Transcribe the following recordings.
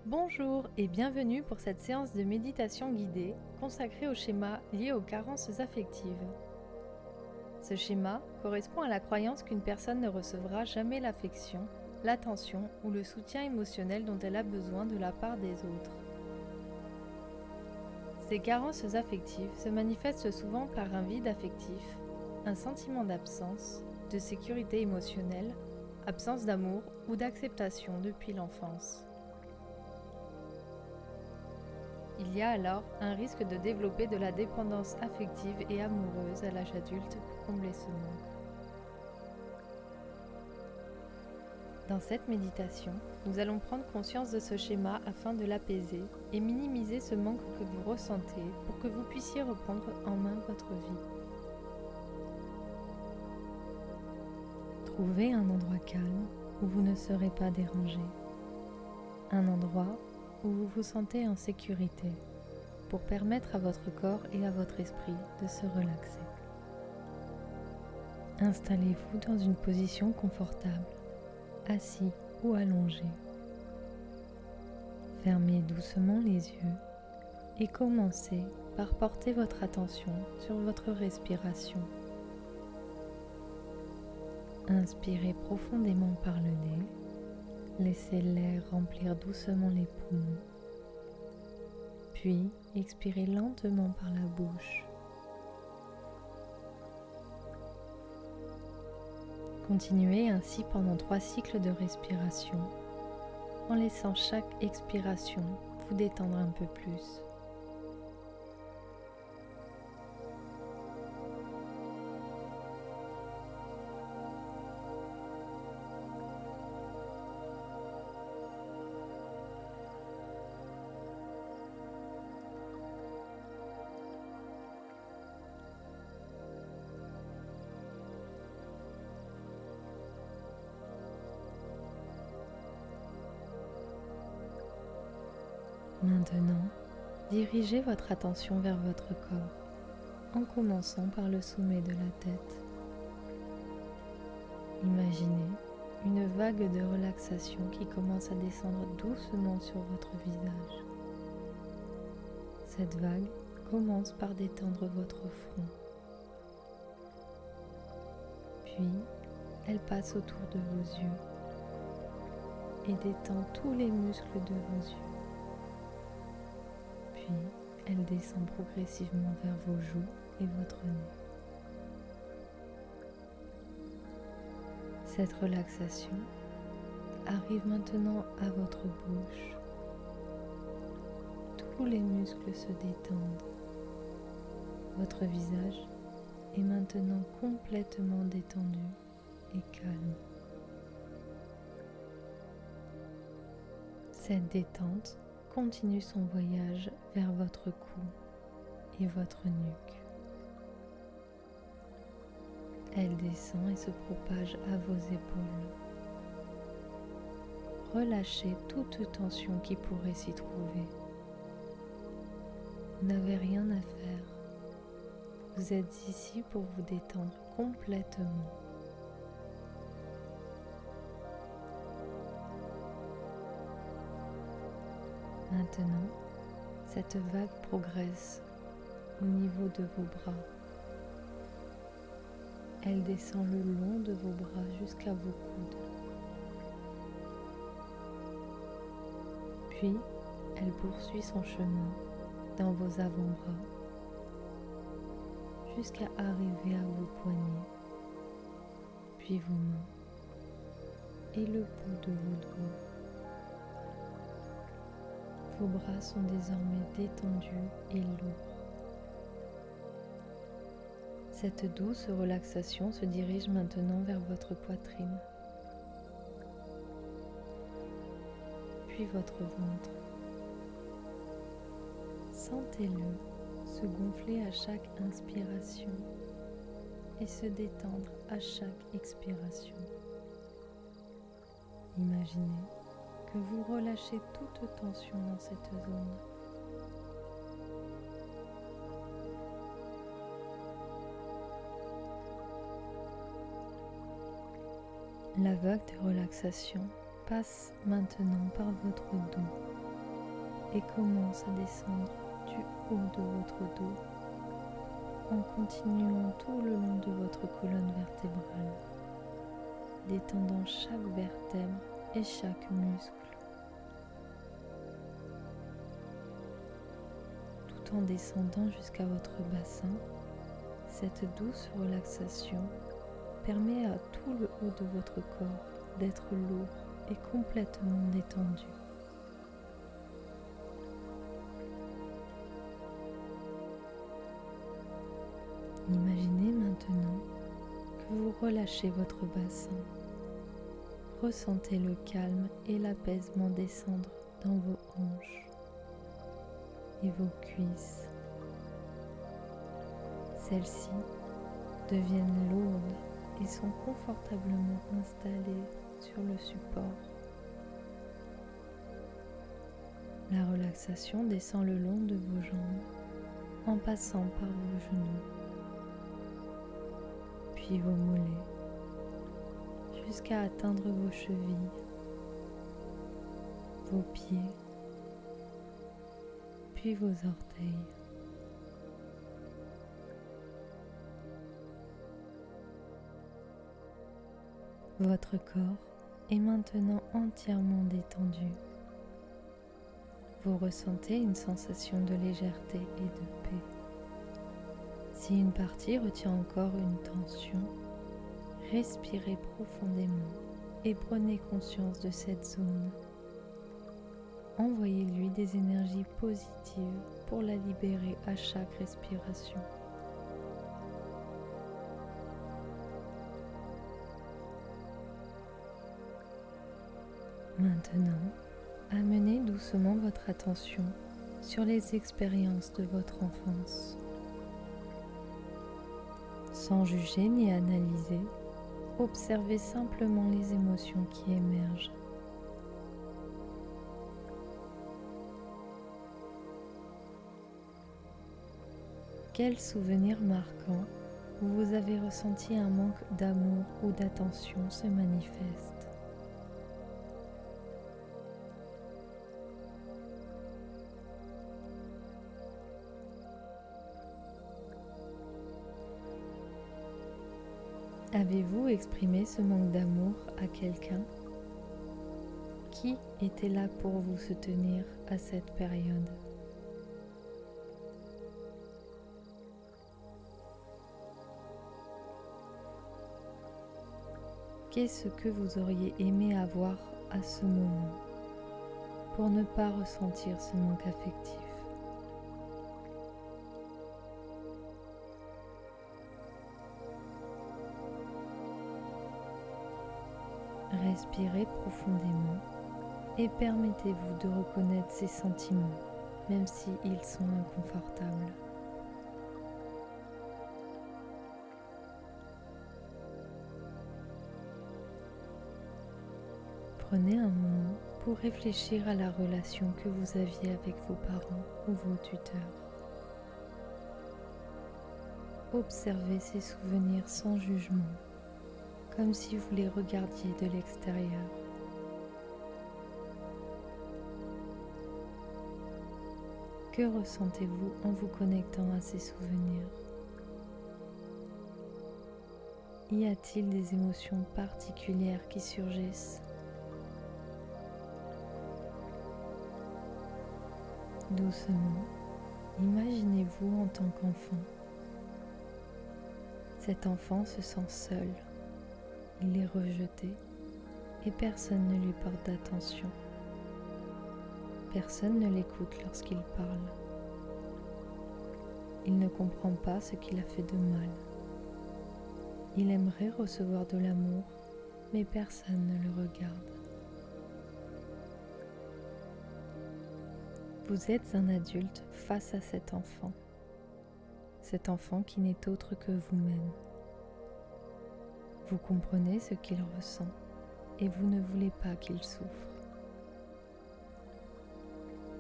Bonjour et bienvenue pour cette séance de méditation guidée consacrée au schéma lié aux carences affectives. Ce schéma correspond à la croyance qu'une personne ne recevra jamais l'affection, l'attention ou le soutien émotionnel dont elle a besoin de la part des autres. Ces carences affectives se manifestent souvent par un vide affectif, un sentiment d'absence, de sécurité émotionnelle, absence d'amour ou d'acceptation depuis l'enfance. Il y a alors un risque de développer de la dépendance affective et amoureuse à l'âge adulte pour combler ce manque. Dans cette méditation, nous allons prendre conscience de ce schéma afin de l'apaiser et minimiser ce manque que vous ressentez pour que vous puissiez reprendre en main votre vie. Trouvez un endroit calme où vous ne serez pas dérangé. Un endroit où vous vous sentez en sécurité pour permettre à votre corps et à votre esprit de se relaxer. Installez-vous dans une position confortable, assis ou allongé. Fermez doucement les yeux et commencez par porter votre attention sur votre respiration. Inspirez profondément par le nez. Laissez l'air remplir doucement les poumons. Puis, expirez lentement par la bouche. Continuez ainsi pendant 3 cycles de respiration, en laissant chaque expiration vous détendre un peu plus. Maintenant, dirigez votre attention vers votre corps, en commençant par le sommet de la tête. Imaginez une vague de relaxation qui commence à descendre doucement sur votre visage. Cette vague commence par détendre votre front. Puis, elle passe autour de vos yeux et détend tous les muscles de vos yeux. Puis, elle descend progressivement vers vos joues et votre nez. Cette relaxation arrive maintenant à votre bouche. Tous les muscles se détendent. Votre visage est maintenant complètement détendu et calme. Cette détente continue son voyage vers votre cou et votre nuque. Elle descend et se propage à vos épaules. Relâchez toute tension qui pourrait s'y trouver. Vous n'avez rien à faire. Vous êtes ici pour vous détendre complètement. Maintenant, cette vague progresse au niveau de vos bras. Elle descend le long de vos bras jusqu'à vos coudes. Puis, elle poursuit son chemin dans vos avant-bras jusqu'à arriver à vos poignets, puis vos mains et le bout de vos doigts. Vos bras sont désormais détendus et lourds. Cette douce relaxation se dirige maintenant vers votre poitrine, puis votre ventre. Sentez-le se gonfler à chaque inspiration et se détendre à chaque expiration. Imaginez que vous relâchez toute tension dans cette zone. La vague de relaxation passe maintenant par votre dos. et commence à descendre du haut de votre dos en continuant tout le long de votre colonne vertébrale, détendant chaque vertèbre et chaque muscle, tout en descendant jusqu'à votre bassin. Cette douce relaxation permet à tout le haut de votre corps d'être lourd et complètement détendu. Imaginez maintenant que vous relâchez votre bassin. Ressentez le calme et l'apaisement descendre dans vos hanches et vos cuisses. Celles-ci deviennent lourdes et sont confortablement installées sur le support. La relaxation descend le long de vos jambes en passant par vos genoux, puis vos mollets, jusqu'à atteindre vos chevilles, vos pieds, puis vos orteils. Votre corps est maintenant entièrement détendu. Vous ressentez une sensation de légèreté et de paix. Si une partie retient encore une tension, respirez profondément et prenez conscience de cette zone. Envoyez-lui des énergies positives pour la libérer à chaque respiration. Maintenant, amenez doucement votre attention sur les expériences de votre enfance. Sans juger ni analyser, observez simplement les émotions qui émergent. Quel souvenir marquant où vous avez ressenti un manque d'amour ou d'attention se manifeste? Avez-vous exprimé ce manque d'amour à quelqu'un? Qui était là pour vous soutenir à cette période? Qu'est-ce que vous auriez aimé avoir à ce moment pour ne pas ressentir ce manque affectif? Respirez profondément et permettez-vous de reconnaître ces sentiments, même s'ils sont inconfortables. Prenez un moment pour réfléchir à la relation que vous aviez avec vos parents ou vos tuteurs. Observez ces souvenirs sans jugement, comme si vous les regardiez de l'extérieur. Que ressentez-vous en vous connectant à ces souvenirs? Y a-t-il des émotions particulières qui surgissent? Doucement, imaginez-vous en tant qu'enfant. Cet enfant se sent seul, il est rejeté et personne ne lui porte d'attention. Personne ne l'écoute lorsqu'il parle. Il ne comprend pas ce qu'il a fait de mal. Il aimerait recevoir de l'amour, mais personne ne le regarde. Vous êtes un adulte face à cet enfant qui n'est autre que vous-même. Vous comprenez ce qu'il ressent et vous ne voulez pas qu'il souffre.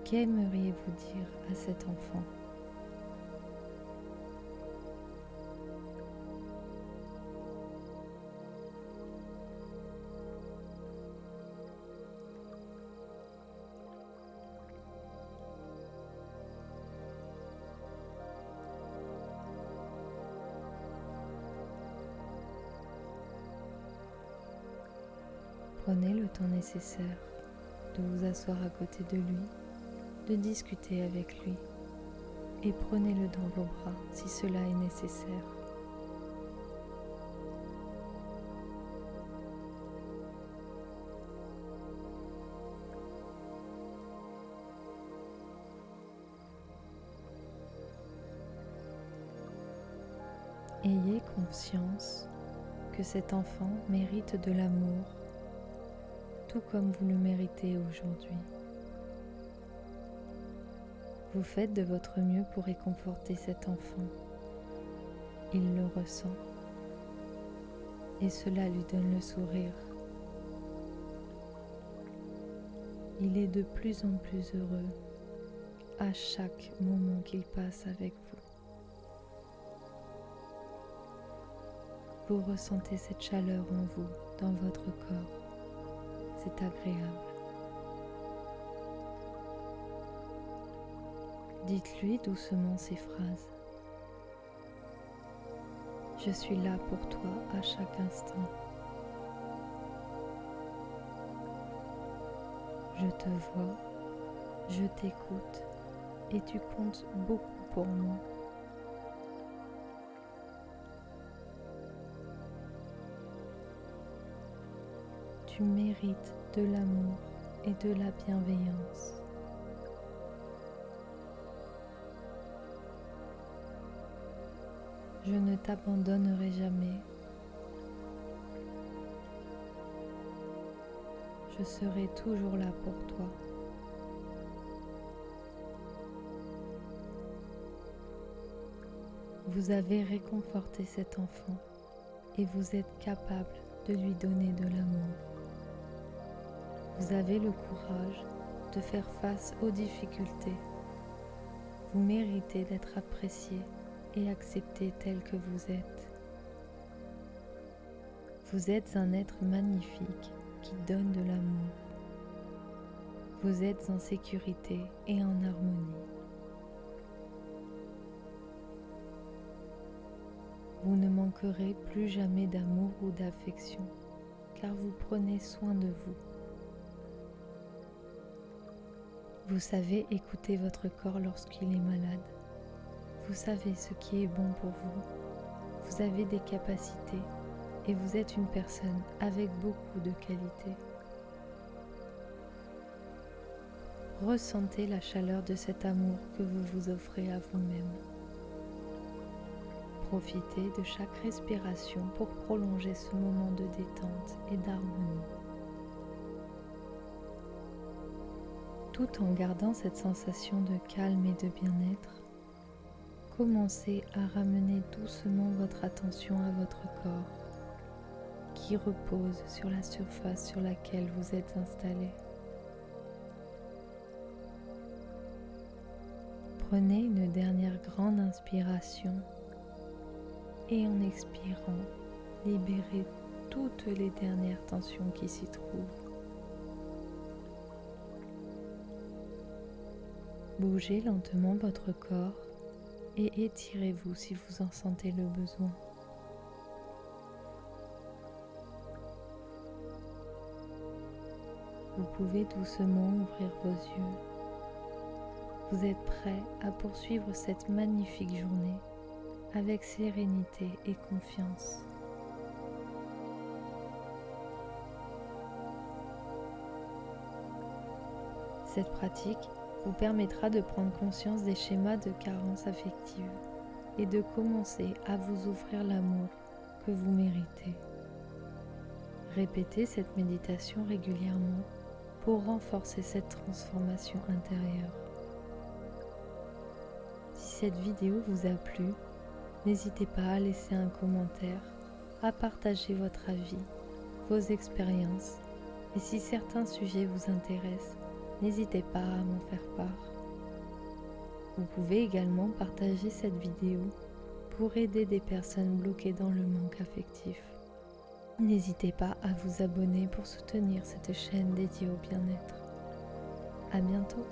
Qu'aimeriez-vous dire à cet enfant? Prenez le temps nécessaire de vous asseoir à côté de lui, de discuter avec lui et prenez-le dans vos bras si cela est nécessaire. Ayez conscience que cet enfant mérite de l'amour, tout comme vous le méritez aujourd'hui. Vous faites de votre mieux pour réconforter cet enfant. Il le ressent et cela lui donne le sourire. Il est de plus en plus heureux à chaque moment qu'il passe avec vous. Vous ressentez cette chaleur en vous, dans votre corps. C'est agréable. Dites-lui doucement ces phrases. Je suis là pour toi à chaque instant. Je te vois, je t'écoute et tu comptes beaucoup pour moi. Tu mérites de l'amour et de la bienveillance. Je ne t'abandonnerai jamais. Je serai toujours là pour toi. Vous avez réconforté cet enfant et vous êtes capable de lui donner de l'amour. Vous avez le courage de faire face aux difficultés. Vous méritez d'être apprécié et accepté tel que vous êtes. Vous êtes un être magnifique qui donne de l'amour. Vous êtes en sécurité et en harmonie. Vous ne manquerez plus jamais d'amour ou d'affection, car vous prenez soin de vous. Vous savez écouter votre corps lorsqu'il est malade. Vous savez ce qui est bon pour vous. Vous avez des capacités et vous êtes une personne avec beaucoup de qualités. Ressentez la chaleur de cet amour que vous vous offrez à vous-même. Profitez de chaque respiration pour prolonger ce moment de détente et d'harmonie. Tout en gardant cette sensation de calme et de bien-être, commencez à ramener doucement votre attention à votre corps qui repose sur la surface sur laquelle vous êtes installé. Prenez une dernière grande inspiration et en expirant, libérez toutes les dernières tensions qui s'y trouvent. Bougez lentement votre corps et étirez-vous si vous en sentez le besoin. Vous pouvez doucement ouvrir vos yeux. Vous êtes prêt à poursuivre cette magnifique journée avec sérénité et confiance. Cette pratique vous permettra de prendre conscience des schémas de carence affective et de commencer à vous offrir l'amour que vous méritez. Répétez cette méditation régulièrement pour renforcer cette transformation intérieure. Si cette vidéo vous a plu, n'hésitez pas à laisser un commentaire, à partager votre avis, vos expériences et si certains sujets vous intéressent, n'hésitez pas à m'en faire part. Vous pouvez également partager cette vidéo pour aider des personnes bloquées dans le manque affectif. N'hésitez pas à vous abonner pour soutenir cette chaîne dédiée au bien-être. À bientôt.